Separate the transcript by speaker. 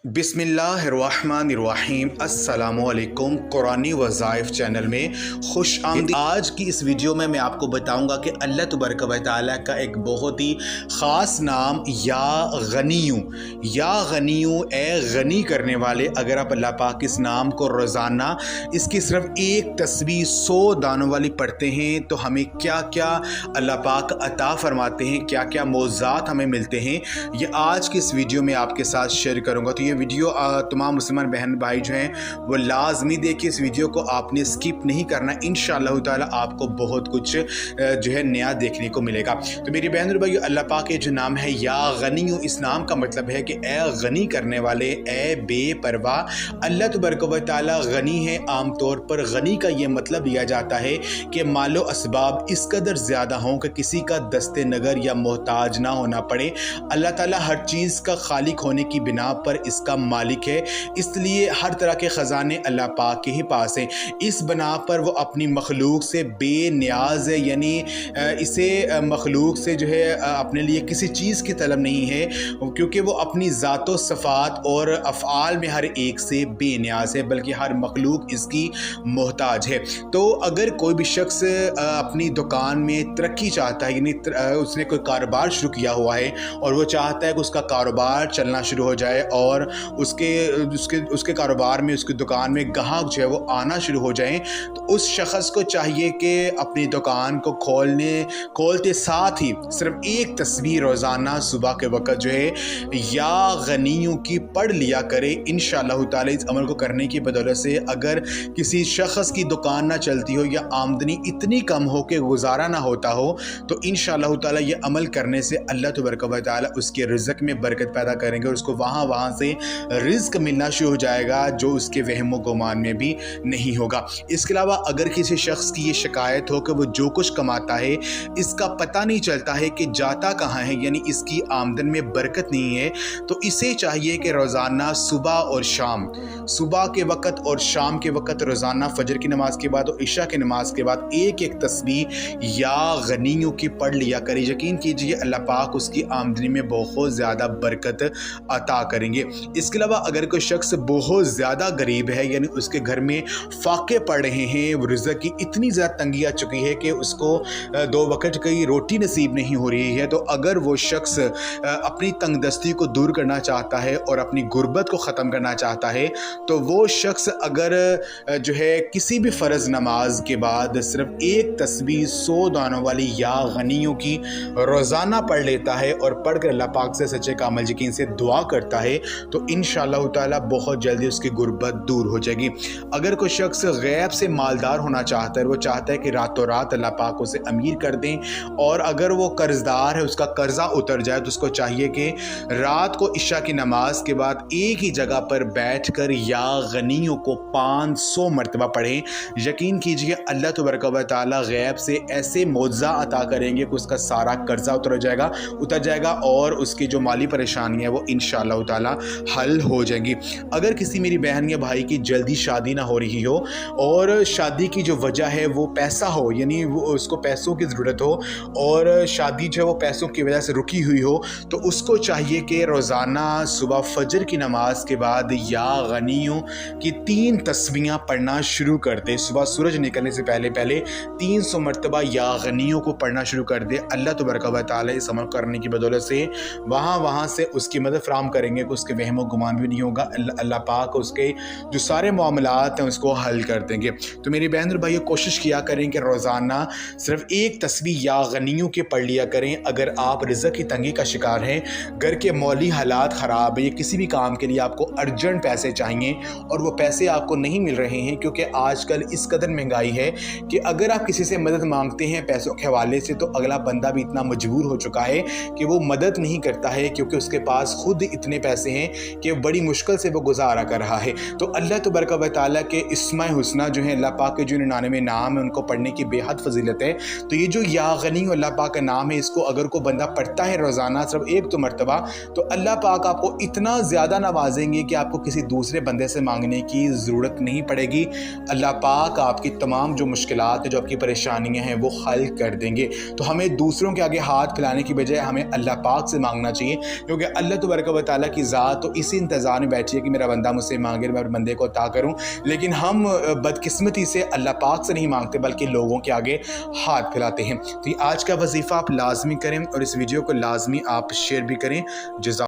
Speaker 1: बिस्मिल्लाहिर्रहमानिर्रहीम अस्सलामुअलैकुम कुरानी वज़ाइफ चैनल में खुश आमदीद। आज की इस वीडियो में मैं आपको बताऊंगा कि अल्लाह तबारक व तआला का एक बहुत ही ख़ास नाम या गनीयू ए गनी करने वाले। अगर आप अल्लाह पाक इस नाम को रोज़ाना इसकी सिर्फ एक तस्बीह 100 दानों वाली पढ़ते हैं तो हमें क्या क्या अल्लाह पाक अता फरमाते हैं, क्या क्या मौज़ात हमें मिलते हैं, ये आज की इस वीडियो में आपके साथ शेयर करूँगा। तो ये वीडियो तमाम मुसलमान बहन भाई जो हैं वो लाजमी देखिए। इस वीडियो को आपने स्किप नहीं करना, इंशाअल्लाह ताला आपको बहुत कुछ जो है नया देखने को मिलेगा। तो मेरी बहन और भाई, अल्लाह पाक के जो नाम है या गनीयू, इस नाम का मतलब है कि ए गनी करने वाले, ए बेपरवाह। अल्लाह तबारक व तआला गनी है। आमतौर पर गनी का ये मतलब लिया जाता है कि मालो असबाब इस कदर ज़्यादा हों कि किसी का दस्ते नगर या मोहताज ना होना पड़े। अल्लाह ताला हर चीज़ का खालिक होने की बिना पर इसका मालिक है, इसलिए हर तरह के ख़जाने अल्लाह पाक के ही पास हैं। इस बना पर वो अपनी मखलूक से बेनियाज है, यानी इसे मखलूक से जो है अपने लिए किसी चीज़ की तलब नहीं है, क्योंकि वो अपनी ज़ातो सफ़ात और अफ़आल में हर एक से बेनियाज है, बल्कि हर मखलूक इसकी मोहताज है। तो अगर कोई भी शख्स अपनी दुकान में तरक्की चाहता है, यानी उसने कोई कारोबार शुरू किया हुआ है और वो चाहता है कि उसका कारोबार चलना शुरू हो जाए और उसके कारोबार में, उसकी दुकान में ग्राहक जो है वो आना शुरू हो जाएं, तो उस शख्स को चाहिए कि अपनी दुकान को खोलते साथ ही सिर्फ एक तस्बीह रोज़ाना सुबह के वक्त जो है या गनीयों की पढ़ लिया करे। इंशाअल्लाह ताला इस अमल को करने की बदौलत से अगर किसी शख्स की दुकान ना चलती हो या आमदनी इतनी कम हो कि गुजारा ना होता हो, तो इंशाअल्लाह ताला ये अमल करने से अल्लाह तबारक व तआला उसके रिज़्क़ में बरकत पैदा करेंगे और उसको वहाँ से रिज़्क़ मिलना शुरू हो जाएगा जो उसके वहम गुमान में भी नहीं होगा। इसके अलावा अगर किसी शख्स की ये शिकायत हो कि वो जो कुछ कमाता है इसका पता नहीं चलता है कि जाता कहाँ है, यानी इसकी आमदन में बरकत नहीं है, तो इसे चाहिए कि रोज़ाना सुबह के वक़्त और शाम के वक़्त, रोज़ाना फजर की नमाज के बाद और इशा की नमाज के बाद एक एक तस्बीह या गनीयों की पढ़ लिया करे। यकीन कीजिए अल्लाह पाक उसकी आमदनी में बहुत ज़्यादा बरकत अता करेंगे। इसके अलावा अगर कोई शख्स बहुत ज़्यादा गरीब है, यानी उसके घर में फाके पड़ रहे हैं, रिज़्क़ की इतनी ज़्यादा तंगी आ चुकी है कि उसको 2 वक्त की रोटी नसीब नहीं हो रही है, तो अगर वो शख्स अपनी तंगदस्ती को दूर करना चाहता है और अपनी गुर्बत को ख़त्म करना चाहता है, तो वो शख्स अगर जो है किसी भी फ़र्ज़ नमाज के बाद सिर्फ एक तस्बीह 100 दानों वाली या गनीयों की रोज़ाना पढ़ लेता है और पढ़ कर अल्लाह पाक से सच्चे कामिल यकीन से दुआ करता है, तो इंशाअल्लाह ताला बहुत जल्दी उसकी गुर्बत दूर हो जाएगी। अगर कोई शख्स गैब से मालदार होना चाहता है, वो चाहता है कि रातों रात अल्लाह पाक उसे अमीर कर दें, और अगर वो कर्ज़दार है, उसका कर्ज़ा उतर जाए, तो उसको चाहिए कि रात को इशा की नमाज के बाद एक ही जगह पर बैठ कर या गनीयों को 500 मरतबा पढ़ें। यकीन कीजिए अल्लाह तबारक व तआला गैब से ऐसे मौज़ा अता करेंगे कि उसका सारा कर्ज़ा उतर जाएगा और उसकी जो माली परेशानी है वो इंशाअल्लाह ताला हल हो जाएंगी। अगर किसी मेरी बहन या भाई की जल्दी शादी ना हो रही हो और शादी की जो वजह है वो पैसा हो, यानी वो उसको पैसों की ज़रूरत हो और शादी जो है वो पैसों की वजह से रुकी हुई हो, तो उसको चाहिए कि रोज़ाना सुबह फजर की नमाज के बाद या गनीयों की 3 तस्बीहां पढ़ना शुरू कर दे। सुबह सूरज निकलने से पहले 300 मरतबा या गनीयों को पढ़ना शुरू कर दे। अल्लाह तबारक व तआला इस अमल करने की बदौलत से वहाँ से उसकी मदद फराम करेंगे कि उसके वहम गुमान भी नहीं होगा। अल्लाह पाक उसके जो सारे मामलात हैं उसको हल कर देंगे। तो मेरी बहन और भाइयों, कोशिश किया करें कि रोज़ाना सिर्फ एक तस्बीह या गनीयों के पढ़ लिया करें। अगर आप रिज़्क़ की तंगी का शिकार हैं, घर के मौली हालात ख़राब है, या किसी भी काम के लिए आपको अर्जेंट पैसे चाहिए और वो पैसे आपको नहीं मिल रहे हैं, क्योंकि आजकल इस कदर महंगाई है कि अगर आप किसी से मदद मांगते हैं पैसों के हवाले से, तो अगला बंदा भी इतना मजबूर हो चुका है कि वो मदद नहीं करता है, क्योंकि उसके पास खुद इतने पैसे हैं कि बड़ी मुश्किल से वो गुजारा कर रहा है। तो अल्लाह तबारक व तआला के इस्माए हुस्ना जो है, अल्लाह पाक के जो 99 नाम है, उनको पढ़ने की बेहद फजीलत है। तो ये जो या गनी अल्लाह पाक का नाम है, इसको अगर कोई बंदा पढ़ता है रोज़ाना सिर्फ एक तो मरतबा, तो अल्लाह पाक आपको इतना ज़्यादा नवाजेंगे कि आपको किसी दूसरे बंदे से मांगने की ज़रूरत नहीं पड़ेगी। अल्लाह पाक आपकी तमाम जो मुश्किलात है, जो आपकी परेशानियाँ हैं, वो हल कर देंगे। तो हमें दूसरों के आगे हाथ फैलाने की बजाय हमें अल्लाह पाक से मांगना चाहिए, क्योंकि अल्लाह तबारक व तआला की ज़ात तो इसी इंतज़ार में बैठी है कि मेरा बंदा मुझसे मांगे, मैं बंदे को अता करूँ। लेकिन हम बदकिस्मती से अल्लाह पाक से नहीं मांगते बल्कि लोगों के आगे हाथ फैलाते हैं। तो ये आज का वजीफ़ा आप लाजमी करें और इस वीडियो को लाजमी आप शेयर भी करें। जज़ा